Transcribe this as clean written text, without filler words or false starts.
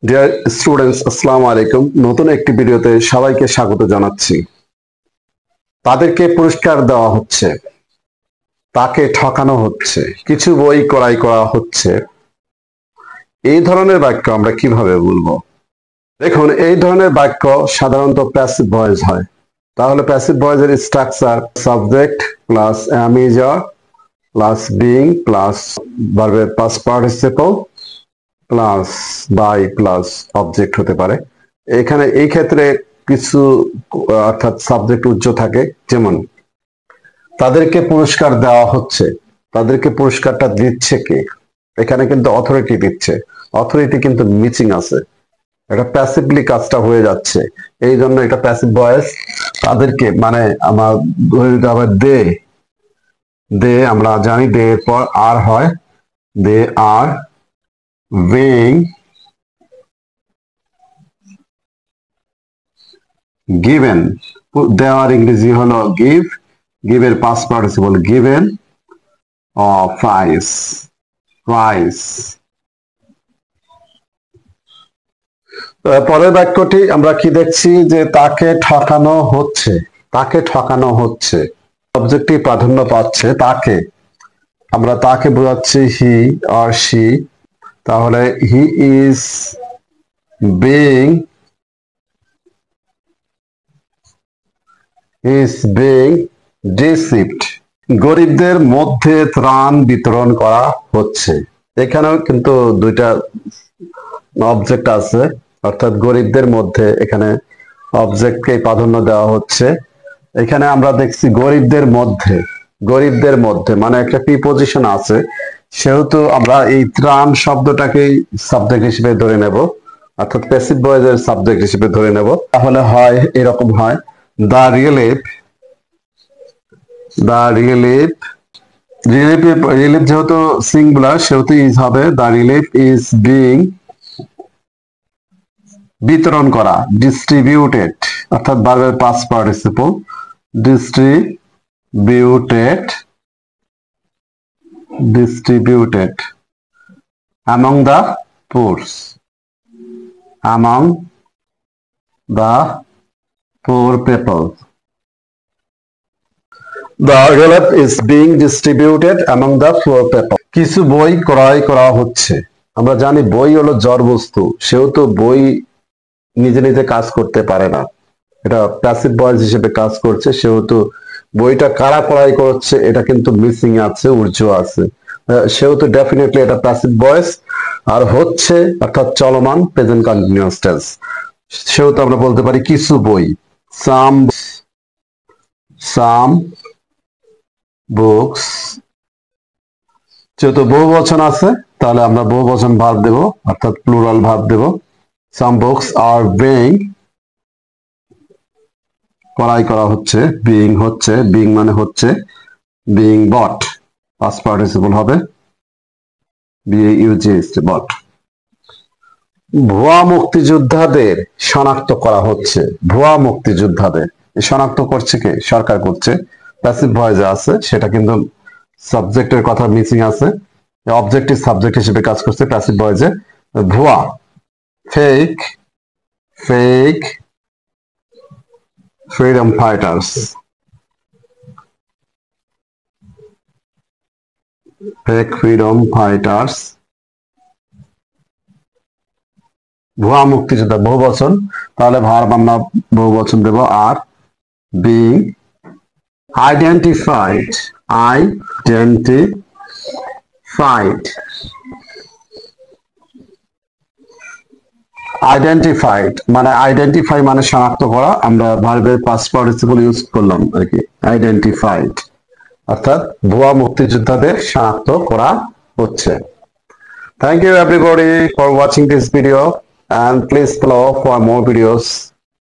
Dear students, আসসালামু আলাইকুম। নতুন একটি ভিডিওতে সবাইকে স্বাগত জানাচ্ছি। তাদেরকে পুরস্কার দেওয়া হচ্ছে, তাকে ঠকানো হচ্ছে, কিছু বই ক্রয় করা হচ্ছে, এই ধরনের বাক্য আমরা কিভাবে বলবো? দেখুন, এই ধরনের বাক্য সাধারণত প্যাসিভ ভয়েস হয়। তাহলে প্যাসিভ ভয়েসের structure subject plus am is are plus being plus ভার্বের past participle plus by plus object হতে পারে। এখানে এই ক্ষেত্রে কিছু অর্থাৎ সাবজেক্ট উজ্জ্ব থাকে, যেমন তাদেরকে পুরস্কার দেওয়া হচ্ছে, তাদেরকে পুরস্কারটা দিচ্ছে কে? এখানে কিন্তু অথরিটি দিচ্ছে, অথরিটি কিন্তু মিসিং আছে, এটা প্যাসিভলি কাজটা হয়ে যাচ্ছে, এই জন্য এটা প্যাসিভ ভয়েস। তাদেরকে মানে আমার আবার দে, দে আমরা জানি দে এর পর আর হয়, দে আর being given, দেওয়ার ইংরেজি হলো গিভ, গিভের past participle given, prize, prize. পরের বাক্যটি আমরা কি দেখছি যে তাকে ঠকানো হচ্ছে, তাকে ঠকানো হচ্ছে, সাবজেক্টটি প্রাধান্য পাচ্ছে তাকে, আমরা তাকে বোঝাচ্ছি হি আর শি, তাহলে হি ইজ being deceived। গরিবদের মধ্যে ত্রাণ বিতরণ করা হচ্ছে, এখানেও কিন্তু দুইটা অবজেক্ট আছে, অর্থাৎ গরিবদের মধ্যে এখানে অবজেক্টকে প্রাধান্য দেওয়া হচ্ছে। এখানে আমরা দেখছি গরিবদের মধ্যে, গরিবদের মধ্যে মানে একটা প্রিপজিশন আছে, সেহেতু আমরা এই ত্রাণ শব্দটাকেই সাবজেক্ট হিসেবে ধরে নেব, অর্থাৎ প্যাসিভ ভয়েসের সাবজেক্ট হিসেবে ধরে নেব। তাহলে হয় এরকম হয়, the relief, the relief, relief, relief যেহেতু সিঙ্গুলার সেহেতু ইজ হবে, দ্য রিলিফ ইজ বিং বিতরণ করা, ডিস্ট্রিবিউটেড অর্থাৎ ভার্বের past participle distributed, distributed among the poor, among the poor people, the relief is being distributed among the poor people। কিছু বই ক্রয় করা হচ্ছে, আমরা জানি বই হলো জড় বস্তু, সেহেতু বই নিজে নিজে কাজ করতে পারে না, এটা প্যাসিভ ভয়েস হিসেবে কাজ করছে, সেহেতু বইটা কারা ক্রয় করছে এটা কিন্তু মিসিং আছে, উর্জ আছে, সেহেতু ডেফিনেটলি এটা প্যাসিভ ভয়েস। আর হচ্ছে অর্থাৎ চলমান প্রেজেন্ট কন্টিনিউয়াস টেন্স, সেহেতু আমরা বলতে পারি কিছু বই, সাম বুকস। যেহেতু বহুবচন আছে তাহলে আমরা বহুবচন ভার্ব দেব, অর্থাৎ প্লুরাল ভার্ব দেব। সাম বুকস আর বিং, ক্রয় করা হচ্ছে, বিং হচ্ছে, বিং মানে হচ্ছে, বিং বট, পাস্ট পার্টিসিপল হবে বিইউজিএস বট। ভুয়া মুক্তিযোদ্ধাদের শনাক্ত করা হচ্ছে, ভুয়া মুক্তিযোদ্ধাদের শনাক্ত করছে কে? সরকার করছে, প্যাসিভ ভয়েসে আছে, সেটা কিন্তু সাবজেক্টের কথা মিসিং আছে, অবজেক্টিভ সাবজেক্ট হিসেবে কাজ করছে প্যাসিভ ভয়েসে। ভুয়া, fake, fake freedom fighters, fake freedom fighters। ভুয়া মুক্তিযোদ্ধা বহুবচন, তাহলে ভার্ব আমরা বহুবচন দেব আর, being identified, identified, আইডেন্টিফাইড মানে আইডেন্টিফাই মানে শনাক্ত করা, আমরা ভার্বের পাস্ট পার্টিসিপল ইউজ করলাম আর কি, আইডেন্টিফাইড, অর্থাৎ ভুয়া মুক্তিযোদ্ধাদের শনাক্ত করা হচ্ছে। Thank you everybody for watching this video and please follow for more videos.